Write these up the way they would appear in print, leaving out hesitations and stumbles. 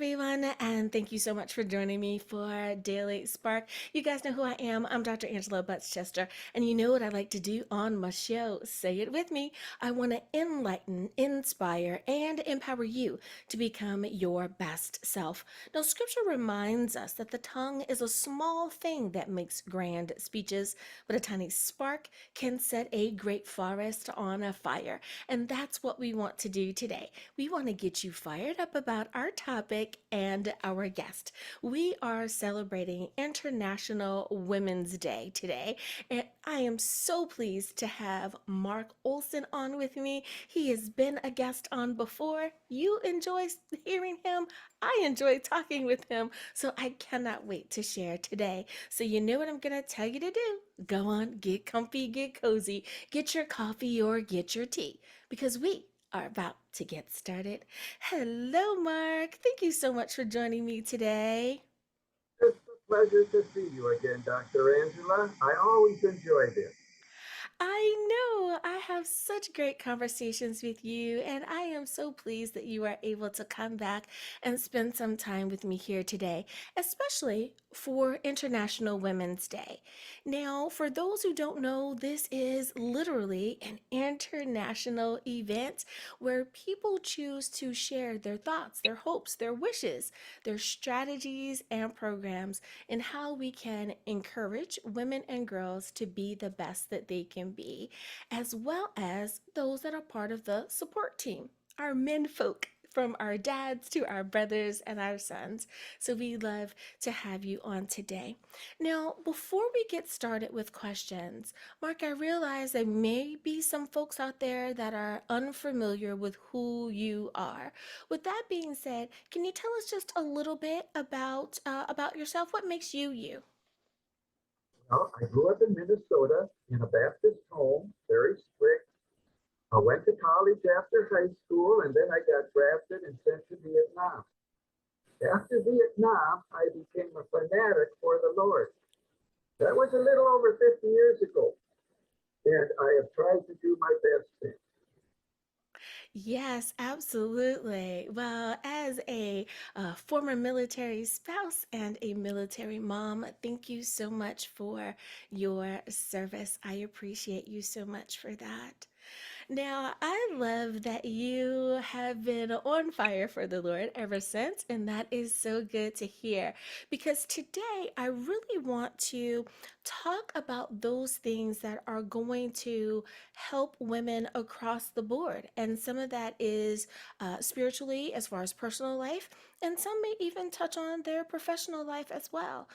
everyone, and thank you so much for joining me for Daily Spark. You guys know who I am. I'm Dr. Angela Butchester, and you know what I like to do on my show. Say it with me. I want to enlighten, inspire, and empower you to become your best self. Now, scripture reminds us that the tongue is a small thing that makes grand speeches, but a tiny spark can set a great forest on a fire. And that's what we want to do today. We want to get you fired up about our topic and our guest. We are celebrating International Women's Day today, and I am so pleased to have Mark Olsen on with me. He has been a guest on before. You enjoy hearing him. I enjoy talking with him, so I cannot wait to share today. So, you know what I'm going to tell you to do? Go on, get comfy, get cozy, get your coffee or get your tea, because we are about to get started. Hello, Mark. Thank you so much for joining me today. It's a pleasure to see you again, Dr. Angela. I always enjoy this. I know I have such great conversations with you, and I am so pleased that you are able to come back and spend some time with me here today, especially for International Women's Day. Now, for those who don't know, this is literally an international event where people choose to share their thoughts, their hopes, their wishes, their strategies, and programs, and how we can encourage women and girls to be the best that they can be, as well as those that are part of the support team, our men folk. From our dads to our brothers and our sons. So we love to have you on today. Now, before we get started with questions, Mark, I realize there may be some folks out there that are unfamiliar with who you are. With that being said, can you tell us just a little bit about yourself? What makes you you? Well, I grew up in Minnesota in a Baptist home, very strict. I went to college after high school, and then I got drafted and sent to Vietnam. After Vietnam, I became a fanatic for the Lord. That was a little over 50 years ago, and I have tried to do my best since. Yes, absolutely. Well, as a former military spouse and a military mom, thank you so much for your service. I appreciate you so much for that. Now, I love that you have been on fire for the Lord ever since, and that is so good to hear. Because today I really want to talk about those things that are going to help women across the board. And some of that is spiritually, as far as personal life, and some may even touch on their professional life as well.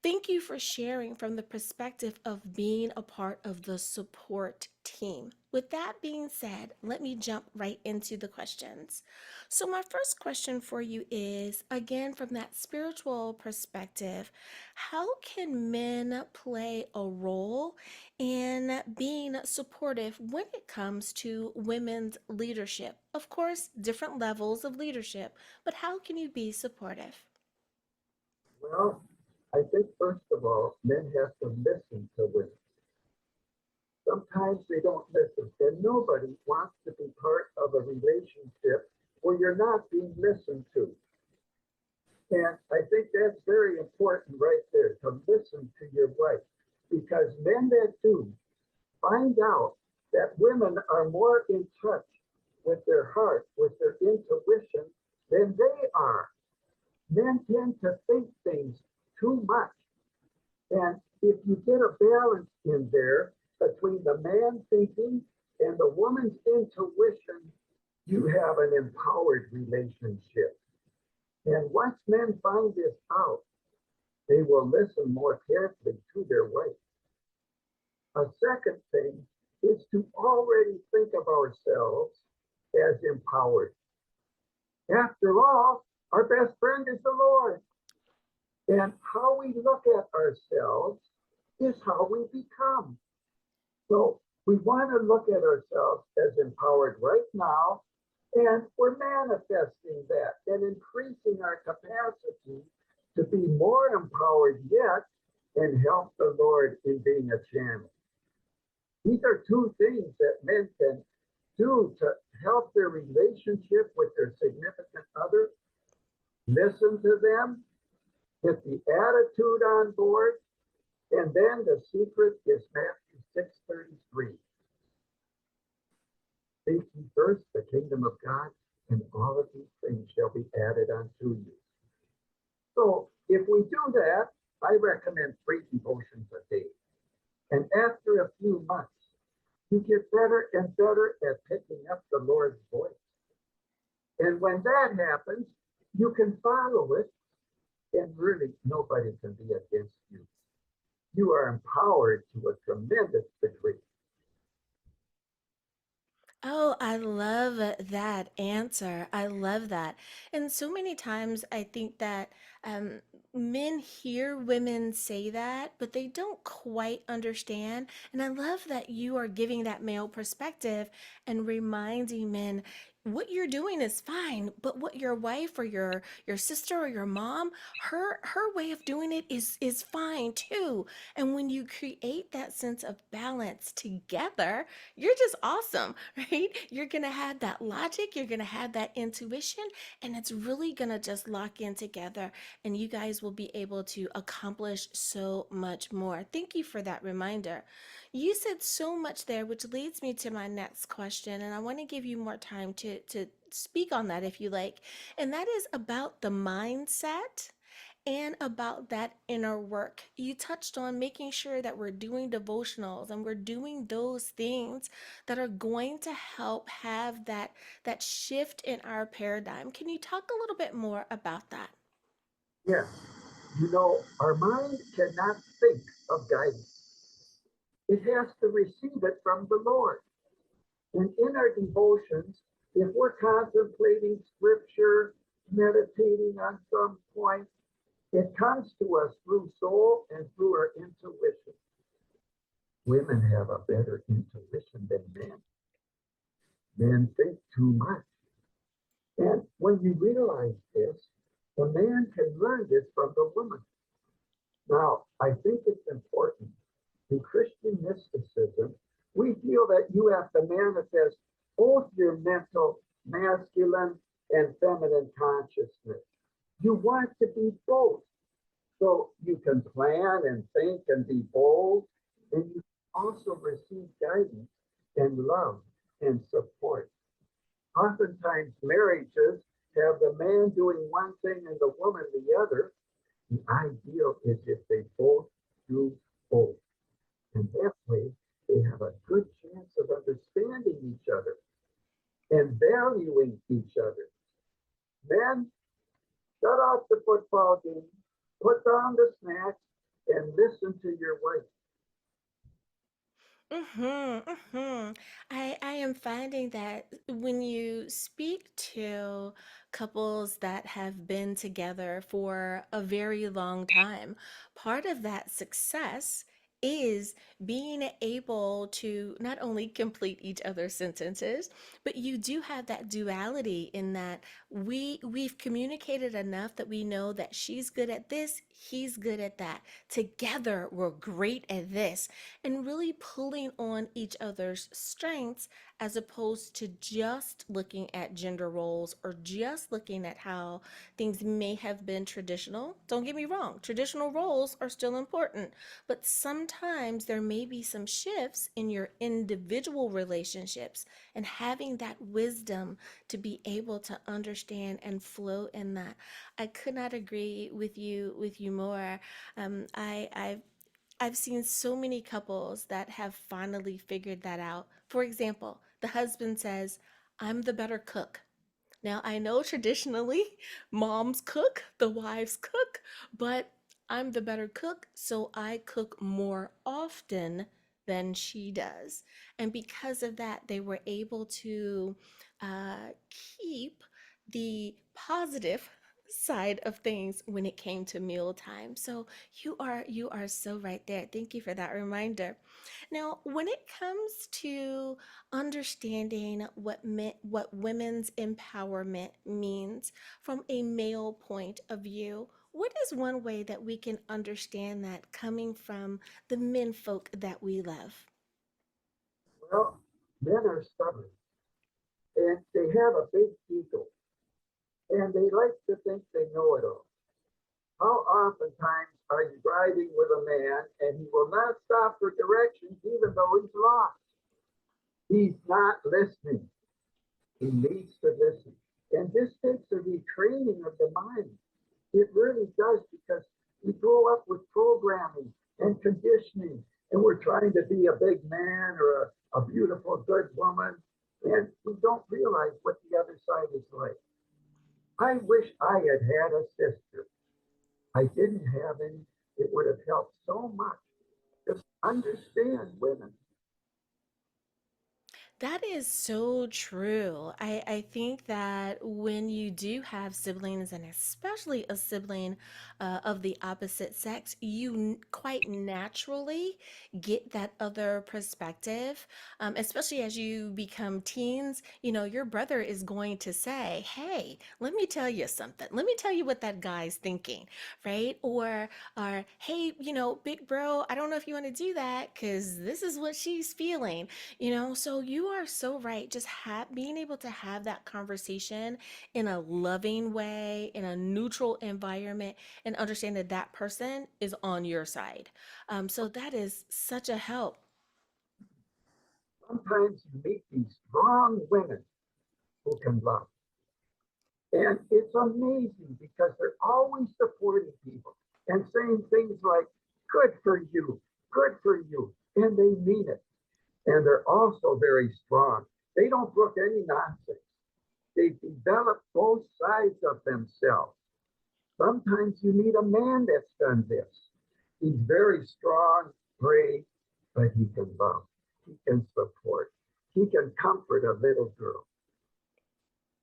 Thank you for sharing from the perspective of being a part of the support team. With that being said, let me jump right into the questions. So, my first question for you is again, from that spiritual perspective, how can men play a role in being supportive when it comes to women's leadership? Of course, different levels of leadership, but how can you be supportive? Well, I think first of all, men have to listen to women. Sometimes they don't listen, and nobody wants to be part of a relationship where you're not being listened to. And I think that's very important right there to listen to your wife, because men that do find out that women are more in touch with their heart, with their intuition than they are. Men tend to think things too much. And if you get a balance in there between the man thinking and the woman's intuition, you have an empowered relationship. And once men find this out, they will listen more carefully to their wife. A second thing is to already think of ourselves as empowered. After all, our best friend is the Lord. And how we look at ourselves is how we become. So we want to look at ourselves as empowered right now, and we're manifesting that and increasing our capacity to be more empowered yet and help the Lord in being a channel. These are two things that men can do to help their relationship with their significant other. Listen to them, get the attitude on board, and then the secret is Matthew 6:33. Seek ye first the kingdom of God, and all of these things shall be added unto you. So if we do that, I recommend 3 devotions a day. And after a few months, you get better and better at picking up the Lord's voice. And when that happens, you can follow it, and really nobody can be against you. You are empowered to a tremendous degree. Oh, I love that answer. I love that. And so many times I think that um, men hear women say that, but they don't quite understand. And I love that you are giving that male perspective and reminding men what you're doing is fine, but what your wife or your sister or your mom, her way of doing it is fine too. And when you create that sense of balance together, you're just awesome, right? You're going to have that logic, you're going to have that intuition, and it's really going to just lock in together, and you guys will be able to accomplish so much more. Thank you for that reminder. You said so much there, which leads me to my next question, and I want to give you more time to speak on that if you like. And that is about the mindset and about that inner work. You touched on making sure that we're doing devotionals and we're doing those things that are going to help have that shift in our paradigm. Can you talk a little bit more about that? Yes, our mind cannot think of guidance. It has to receive it from the Lord. And in our devotions, if we're contemplating scripture, meditating on some point, it comes to us through soul and through our intuition. Women have a better intuition than men. Men think too much. And when you realize this, the man can learn this from the woman. Now, I think it's important. In Christian mysticism, we feel that you have to manifest both your mental, masculine, and feminine consciousness. You want to be both. So you can plan and think and be bold, and you also receive guidance and love and support. Oftentimes, marriages have the man doing one thing and the woman the other. The ideal is if they both do both. And that way, they have a good chance of understanding each other and valuing each other. Men, shut off the football game, put down the snacks, and listen to your wife. Mm-hmm, mm-hmm. I am finding that when you speak to couples that have been together for a very long time, part of that success is being able to not only complete each other's sentences, but you do have that duality in that we've communicated enough that we know that she's good at this, he's good at that. Together, we're great at this, and really pulling on each other's strengths as opposed to just looking at gender roles or just looking at how things may have been traditional. Don't get me wrong, traditional roles are still important, but sometimes there may be some shifts in your individual relationships, and having that wisdom to be able to understand and flow in that. I could not agree with you more. I've seen so many couples that have finally figured that out. For example, the husband says, I'm the better cook. Now, I know traditionally moms cook, the wives cook, but I'm the better cook, so I cook more often than she does. And because of that, they were able to keep the positive side of things when it came to mealtime. So you are so right there. Thank you for that reminder. Now, when it comes to understanding what women's empowerment means from a male point of view, what is one way that we can understand that coming from the men folk that we love? Well, men are stubborn and they have a big ego. and they like to think they know it all. How oftentimes are you driving with a man and he will not stop for directions even though he's lost? He's not listening. He needs to listen. And this takes a retraining of the mind. It really does because we grow up with programming and conditioning, and we're trying to be a big man or a beautiful, good woman, and we don't realize what the other side is like. I wish I had had a sister. I didn't have any. It would have helped so much. Just understand women. That is so true. I think that when you do have siblings, and especially a sibling of the opposite sex, you quite naturally get that other perspective. Especially as you become teens, you know, your brother is going to say, "Hey, let me tell you something. Let me tell you what that guy's thinking," right? Or, "Hey, you know, big bro, I don't know if you want to do that because this is what she's feeling." You know, so you are so right. Just being able to have that conversation in a loving way, in a neutral environment, and understand that that person is on your side. So that is such a help. Sometimes you meet these strong women who can love. And it's amazing because they're always supporting people and saying things like, good for you, good for you. And they mean it. And they're also very strong. They don't brook any nonsense. They develop both sides of themselves. Sometimes you meet a man that's done this. He's very strong, brave, but he can love. He can support. He can comfort a little girl.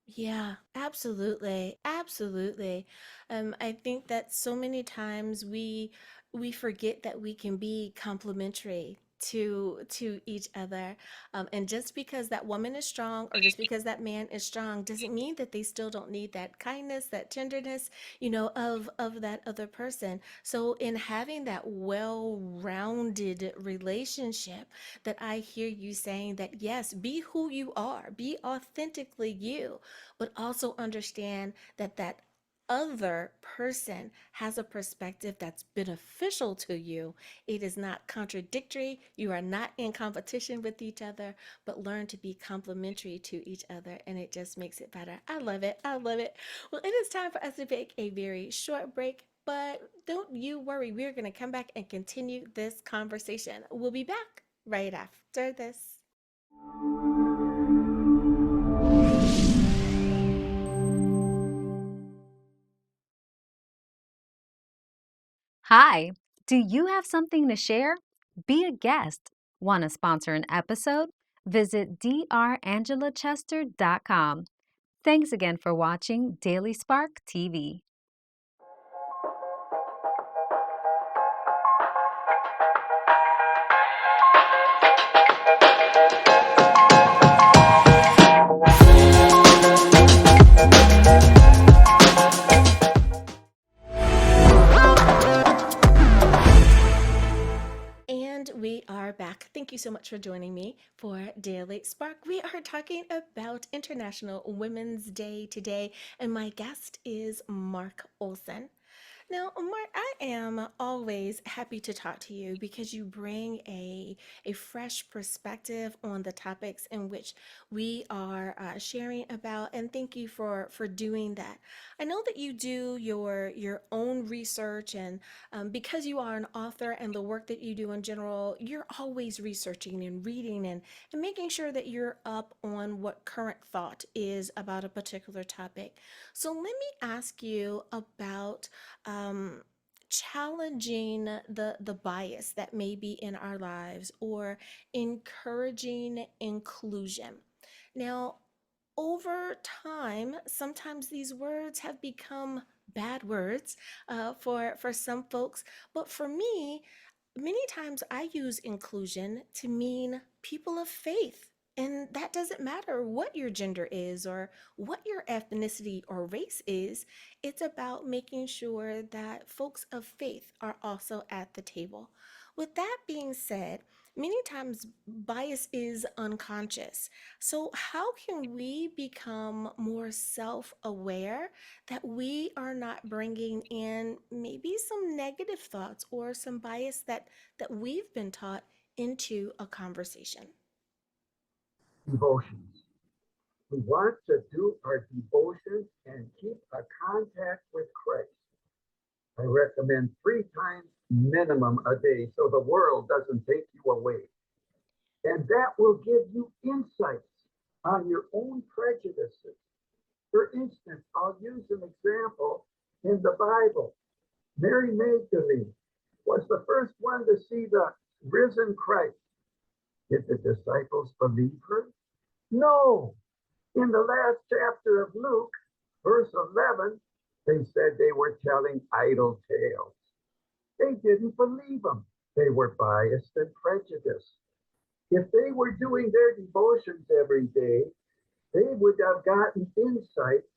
Yeah, absolutely. Absolutely. I think that so many times we forget that we can be complementary to each other. And just because that woman is strong or just because that man is strong doesn't mean that they still don't need that kindness, that tenderness, you know, of that other person. So in having that well-rounded relationship, that I hear you saying that yes, be who you are, be authentically you, but also understand that that other person has a perspective that's beneficial to you. It is not contradictory. You are not in competition with each other, but learn to be complementary to each other, and it just makes it better. I love it. I love it. Well, it is time for us to take a very short break, but don't you worry. We're going to come back and continue this conversation. We'll be back right after this. Hi, do you have something to share? Be a guest. Want to sponsor an episode? Visit drangela.chester.com. Thanks again for watching Daily Spark TV. And we are back. Thank you so much for joining me for Daily Spark. We are talking about International Women's Day today, and my guest is Mark Olsen. Now, Mark, I am always happy to talk to you because you bring a fresh perspective on the topics in which we are sharing about, and thank you for doing that. I know that you do your own research, and because you are an author and the work that you do in general, you're always researching and reading and making sure that you're up on what current thought is about a particular topic. So let me ask you about um, challenging the bias that may be in our lives or encouraging inclusion. Now, over time, sometimes these words have become bad words for some folks, but for me, many times I use inclusion to mean people of faith. And that doesn't matter what your gender is or what your ethnicity or race is. It's about making sure that folks of faith are also at the table. With that being said, many times bias is unconscious. So, how can we become more self aware that we are not bringing in maybe some negative thoughts or some bias that we've been taught into a conversation? Devotions. We want to do our devotions and keep a contact with Christ. I recommend 3 times minimum a day so the world doesn't take you away. And that will give you insights on your own prejudices. For instance, I'll use an example in the Bible. Mary Magdalene was the first one to see the risen Christ. Did the disciples believe her? No. In the last chapter of Luke, verse 11, they said they were telling idle tales. They didn't believe them. They were biased and prejudiced. If they were doing their devotions every day, they would have gotten insights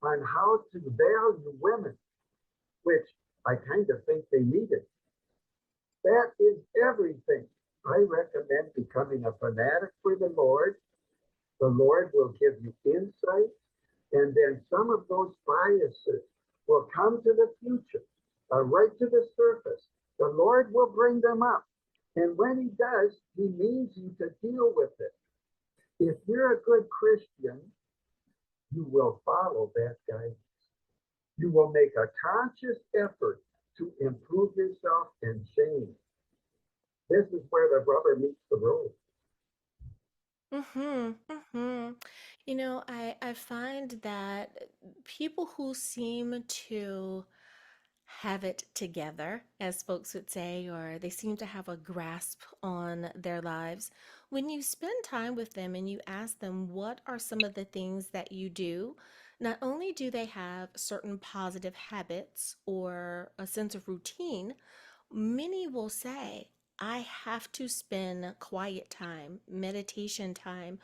on how to value women, which I kind of think they needed. That is everything. I recommend becoming a fanatic for the Lord. The Lord will give you insight, and then some of those biases will come to the future, right to the surface. The Lord will bring them up. And when He does, He needs you to deal with it. If you're a good Christian, you will follow that guidance. You will make a conscious effort to improve yourself and change. This is where the rubber meets the road. Mm-hmm. Mm-hmm. I find that people who seem to have it together, as folks would say, or they seem to have a grasp on their lives. When you spend time with them and you ask them what are some of the things that you do, not only do they have certain positive habits or a sense of routine, many will say, I have to spend quiet time, meditation time.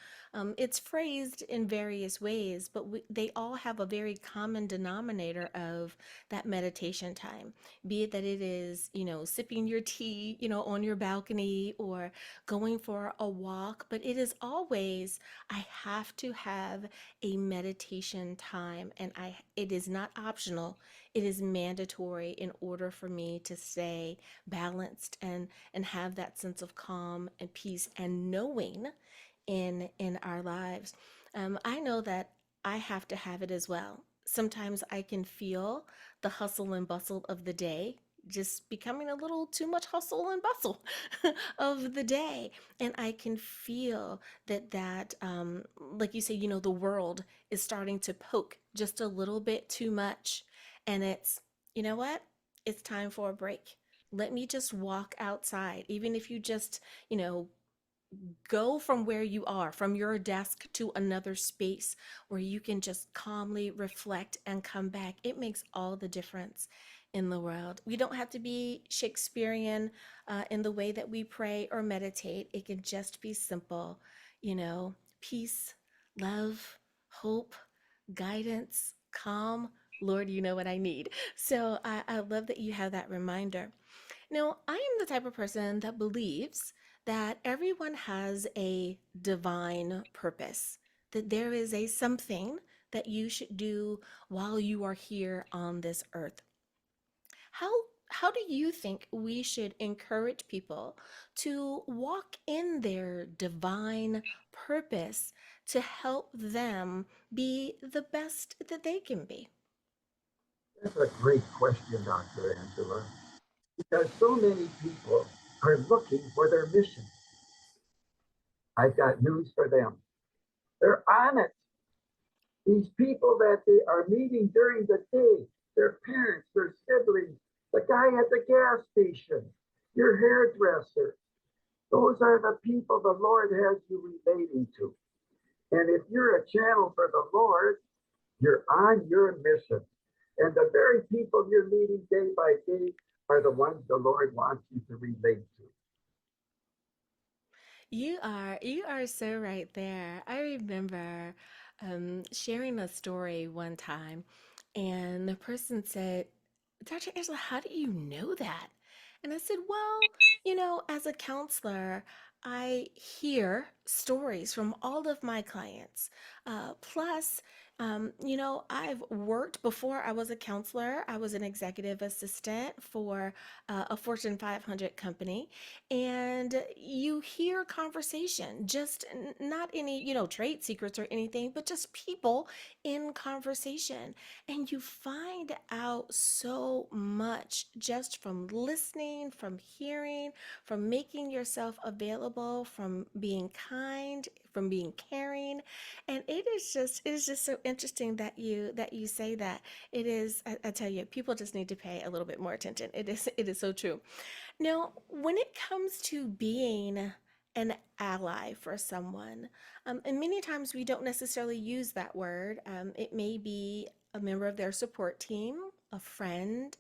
It's phrased in various ways, but they all have a very common denominator of that meditation time. Be it that it is, sipping your tea, on your balcony or going for a walk, but it is always, I have to have a meditation time, and it is not optional. It is mandatory in order for me to stay balanced and have that sense of calm and peace and knowing in our lives. I know that I have to have it as well. Sometimes I can feel the hustle and bustle of the day just becoming a little too much hustle and bustle of the day, and I can feel that like you say, the world is starting to poke just a little bit too much, and it's, you know what, it's time for a break. Let me just walk outside, even if you just, you know go from where you are, from your desk to another space where you can just calmly reflect and come back. It makes all the difference in the world. We don't have to be Shakespearean in the way that we pray or meditate. It can just be simple, peace, love, hope, guidance, calm. Lord, you know what I need. So I love that you have that reminder. Now, I am the type of person that believes that everyone has a divine purpose, that there is a something that you should do while you are here on this earth. How how do you think we should encourage people to walk in their divine purpose to help them be the best that they can be? That's a great question, Dr. Angela, because so many people are looking for their mission. I've got news for them. They're on it. These people that they are meeting during the day, their parents, their siblings, the guy at the gas station, your hairdresser, those are the people the Lord has you relating to. And if you're a channel for the Lord, you're on your mission. And the very people you're meeting day by day are the ones the Lord wants you to relate to. You are so right there. I remember sharing a story one time, and the person said, "Dr. Angela, how do you know that?" And I said, well, as a counselor, I hear stories from all of my clients. Plus, I've worked before I was a counselor. I was an executive assistant for a Fortune 500 company. And you hear conversation, just not any, trade secrets or anything, but just people in conversation. And you find out so much just from listening, from hearing, from making yourself available, from being kind, from being caring. And it is just so interesting that you say that. It is, I tell you, people just need to pay a little bit more attention. It is so true. Now, when it comes to being an ally for someone, and many times we don't necessarily use that word. It may be a member of their support team, a friend,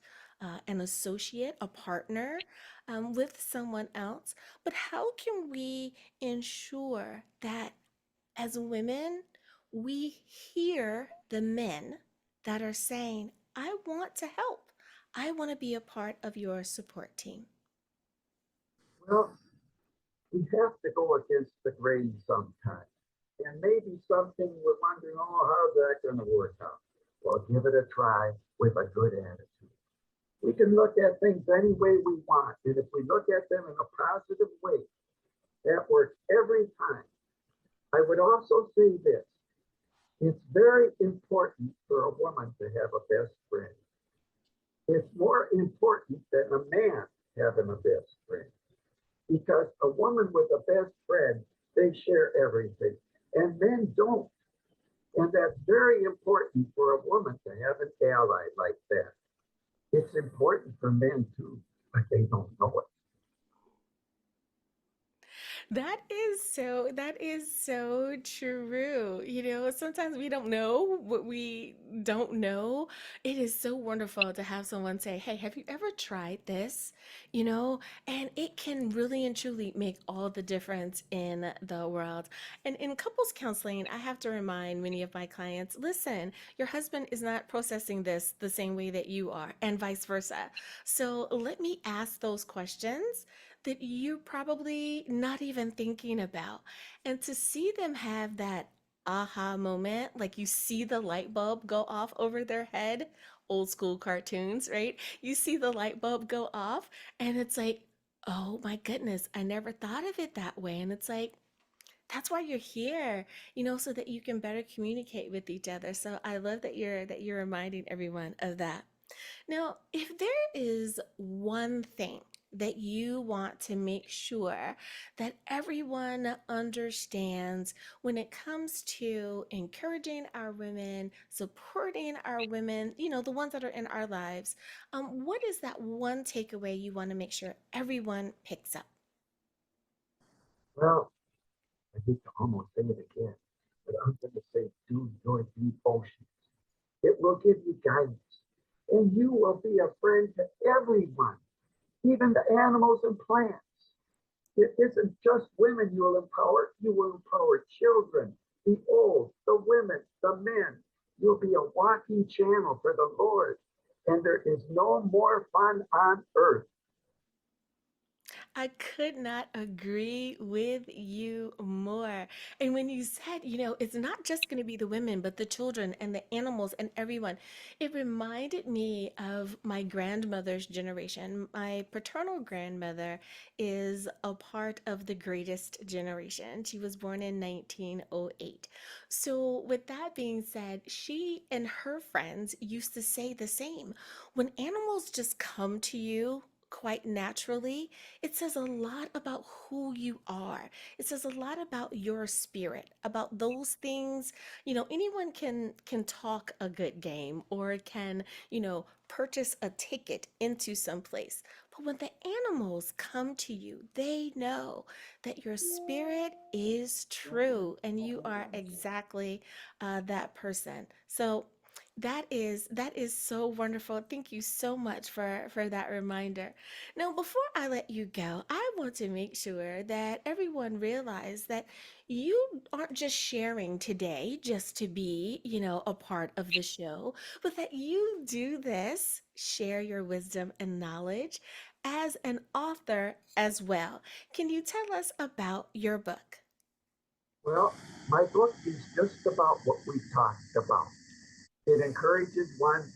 an associate, a partner with someone else. But how can we ensure that as women, we hear the men that are saying, I want to help, I want to be a part of your support team? Well, we have to go against the grain sometimes. And maybe something we're wondering, oh, how's that going to work out? Well, give it a try with a good attitude. We can look at things any way we want. And if we look at them in a positive way, that works every time. I would also say this, it's very important for a woman to have a best friend. It's more important than a man having a best friend because a woman with a best friend, they share everything, and men don't. And that's very important for a woman to have an ally like that. It's important for men too, but they don't know it. That is so true. Sometimes we don't know what we don't know. It is so wonderful to have someone say, "Hey, have you ever tried this?" And it can really and truly make all the difference in the world. And in couples counseling, I have to remind many of my clients, listen, your husband is not processing this the same way that you are, and vice versa. So let me ask those questions that you're probably not even thinking about. And to see them have that aha moment, like you see the light bulb go off over their head, old school cartoons, right? You see the light bulb go off, and it's like, oh my goodness, I never thought of it that way. And it's like, that's why you're here, so that you can better communicate with each other. So I love that you're reminding everyone of that. Now, if there is one thing that you want to make sure that everyone understands when it comes to encouraging our women, supporting our women, the ones that are in our lives, what is that one takeaway you want to make sure everyone picks up? Well, I hate to almost say it again, but I'm going to say do your devotions. It will give you guidance, and you will be a friend to everyone, even the animals and plants. It isn't just women you will empower, you will empower children, the old, the women, the men. You'll be a walking channel for the Lord. And there is no more fun on earth. I could not agree with you more. And when you said, it's not just going to be the women, but the children and the animals and everyone, it reminded me of my grandmother's generation. My paternal grandmother is a part of the greatest generation. She was born in 1908. So, with that being said, she and her friends used to say the same. When animals just come to you, quite naturally, it says a lot about who you are. It says a lot about your spirit, about those things. Anyone can talk a good game or can, purchase a ticket into some place. But when the animals come to you, they know that your spirit is true and you are exactly that person. So that is so wonderful. Thank you so much for that reminder. Now, before I let you go, I want to make sure that everyone realize that you aren't just sharing today just to be, a part of the show, but that you do this, share your wisdom and knowledge as an author as well. Can you tell us about your book? Well, my book is just about what we talked about. It encourages one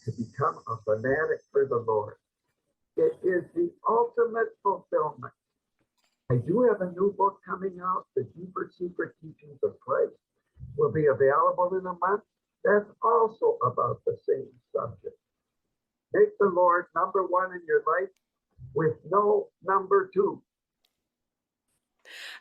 to become a fanatic for the Lord. It is the ultimate fulfillment. I do have a new book coming out, The Deeper Secret Teachings of Christ, will be available in a month. That's also about the same subject. Make the Lord number one in your life with no number two.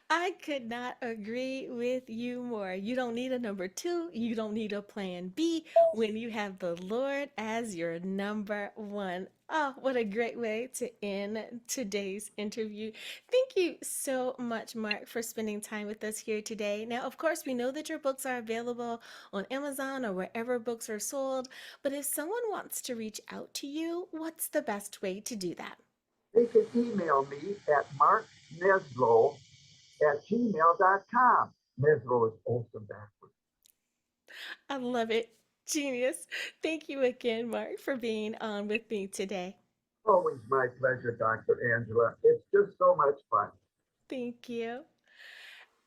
I could not agree with you more. You don't need a number two. You don't need a plan B when you have the Lord as your number one. Oh, what a great way to end today's interview. Thank you so much, Mark, for spending time with us here today. Now, of course, we know that your books are available on Amazon or wherever books are sold, but if someone wants to reach out to you, what's the best way to do that? They can email me at markneslow@gmail.com. Neslow is Olsen backwards. I love it. Genius. Thank you again, Mark, for being on with me today. Always my pleasure, Dr. Angela. It's just so much fun. Thank you.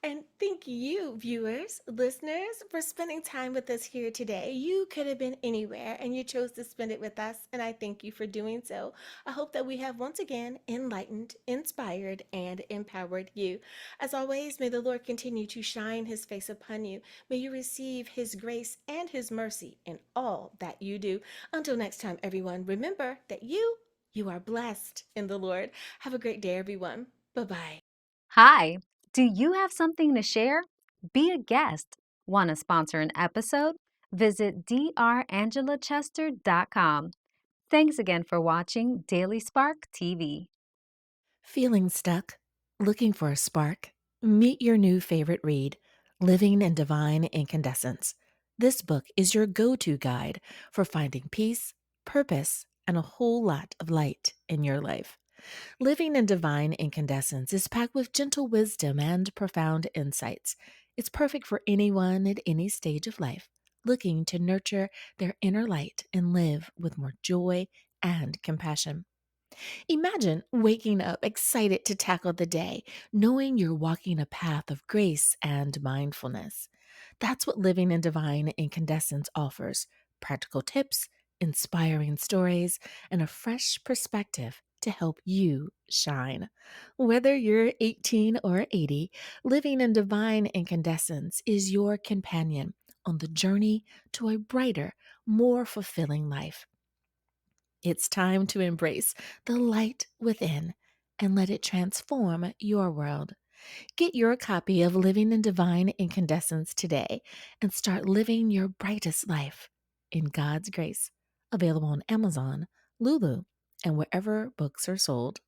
And thank you, viewers, listeners, for spending time with us here today. You could have been anywhere and you chose to spend it with us, and I thank you for doing so. I hope that we have once again enlightened, inspired, and empowered you. As always, may the Lord continue to shine his face upon you. May you receive his grace and his mercy in all that you do. Until next time, everyone, remember that you are blessed in the Lord. Have a great day, everyone. Bye bye. Hi, do you have something to share? Be a guest. Want to sponsor an episode? Visit drangela.chester.com. Thanks again for watching Daily Spark TV. Feeling stuck? Looking for a spark? Meet your new favorite read, Living in Divine Incandescence. This book is your go to guide for finding peace, purpose, and a whole lot of light in your life. Living in Divine Incandescence is packed with gentle wisdom and profound insights. It's perfect for anyone at any stage of life looking to nurture their inner light and live with more joy and compassion. Imagine waking up excited to tackle the day, knowing you're walking a path of grace and mindfulness. That's what living in divine incandescence offers: practical tips, inspiring stories, and a fresh perspective to help you shine. Whether you're 18 or 80, living in divine incandescence is your companion on the journey to a brighter, more fulfilling life. It's time to embrace the light within and let it transform your world. Get your copy of Living in Divine Incandescence today and start living your brightest life in God's grace. Available on Amazon, Lulu, and wherever books are sold.